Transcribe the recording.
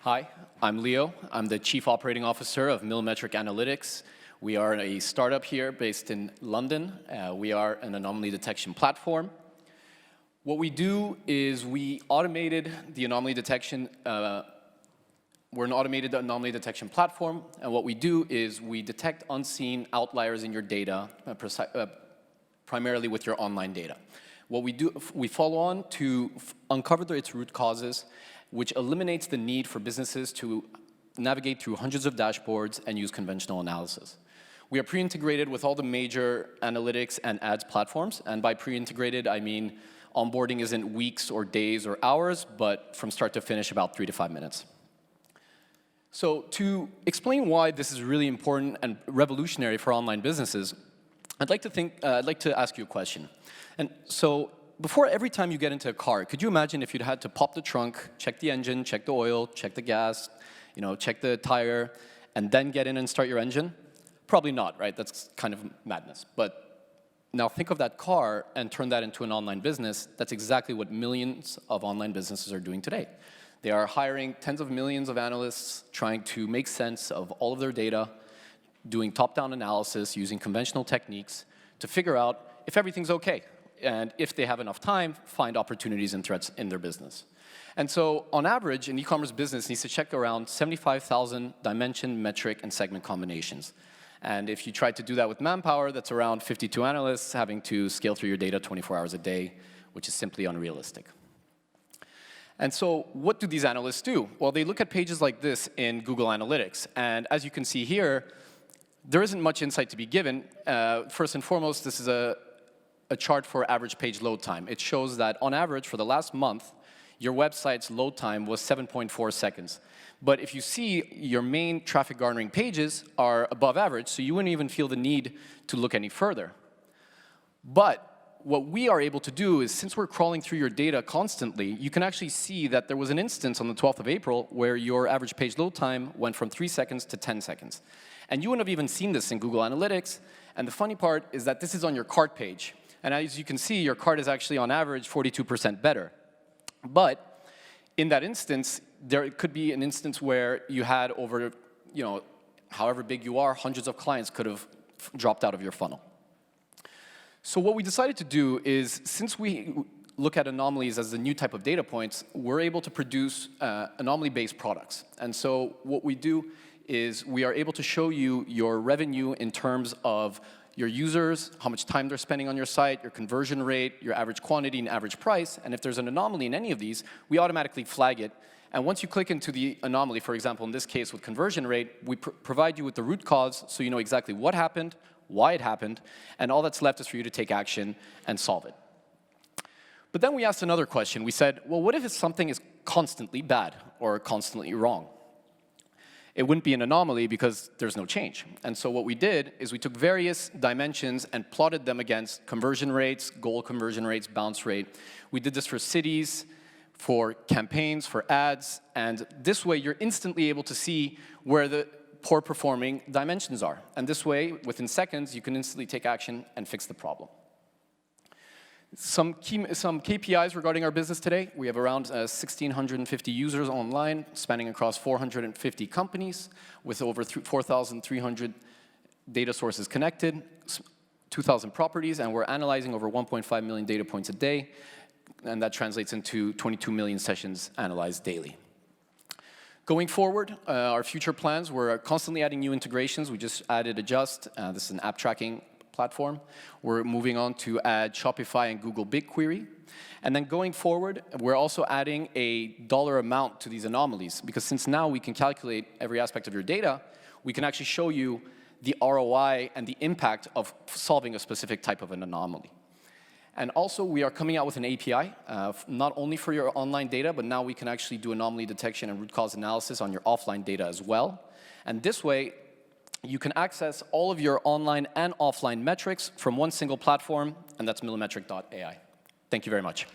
Hi, I'm Leo. I'm the Chief Operating Officer of Millimetric Analytics. We are a startup here based in London. We are an anomaly detection platform. What we do is we automated the anomaly detection. We're an automated anomaly detection platform, and what we do is we detect unseen outliers in your data, primarily with your online data. What we do, we follow on to uncover its root causes, which eliminates the need for businesses to navigate through hundreds of dashboards and use conventional analysis. We are pre-integrated with all the major analytics and ads platforms, and by pre-integrated, I mean onboarding isn't weeks or days or hours, but from start to finish, about 3 to 5 minutes. So to explain why this is really important and revolutionary for online businesses, I'd like to ask you a question. And so before every time you get into a car, could you imagine if you'd had to pop the trunk, check the engine, check the oil, check the gas, check the tire, and then get in and start your engine? Probably not, right? That's kind of madness. But now think of that car and turn that into an online business. That's exactly what millions of online businesses are doing today. They are hiring tens of millions of analysts trying to make sense of all of their data, doing top-down analysis, using conventional techniques to figure out if everything's okay. And if they have enough time, find opportunities and threats in their business. And so, on average, an e-commerce business needs to check around 75,000 dimension, metric, and segment combinations. And if you try to do that with manpower, that's around 52 analysts having to scale through your data 24 hours a day, which is simply unrealistic. And so, what do these analysts do? Well, they look at pages like this in Google Analytics. And as you can see here, there isn't much insight to be given. First and foremost, this is a chart for average page load time. It shows that on average for the last month, your website's load time was 7.4 seconds. But if you see your main traffic garnering pages are above average, so you wouldn't even feel the need to look any further. But what we are able to do is, since we're crawling through your data constantly, you can actually see that there was an instance on the 12th of April where your average page load time went from 3 seconds to 10 seconds. And you wouldn't have even seen this in Google Analytics. And the funny part is that this is on your cart page. And as you can see, your cart is actually, on average, 42% better. But in that instance, there could be an instance where you had over, however big you are, hundreds of clients could have dropped out of your funnel. So what we decided to do is, since we look at anomalies as a new type of data points, we're able to produce anomaly-based products. And so what we do is we are able to show you your revenue in terms of your users, how much time they're spending on your site, your conversion rate, your average quantity and average price. And if there's an anomaly in any of these, we automatically flag it. And once you click into the anomaly, for example, in this case with conversion rate, we provide you with the root cause so you know exactly what happened, why it happened, and all that's left is for you to take action and solve it. But then we asked another question. We said, well, what if something is constantly bad or constantly wrong? It wouldn't be an anomaly because there's no change. And so what we did is we took various dimensions and plotted them against conversion rates, goal conversion rates, bounce rate. We did this for cities, for campaigns, for ads, and this way you're instantly able to see where the poor performing dimensions are. And this way, within seconds, you can instantly take action and fix the problem. Some KPIs regarding our business today. We have around 1,650 users online, spanning across 450 companies, with over 4,300 data sources connected, 2,000 properties, and we're analyzing over 1.5 million data points a day, and that translates into 22 million sessions analyzed daily. Going forward, our future plans, we're constantly adding new integrations. We just added Adjust. This is an app tracking platform. We're moving on to add Shopify and Google BigQuery. And then going forward, we're also adding a dollar amount to these anomalies, because since now we can calculate every aspect of your data, we can actually show you the ROI and the impact of solving a specific type of an anomaly. And also, we are coming out with an API, not only for your online data, but now we can actually do anomaly detection and root cause analysis on your offline data as well. And this way, you can access all of your online and offline metrics from one single platform, and that's Millimetric.ai. Thank you very much.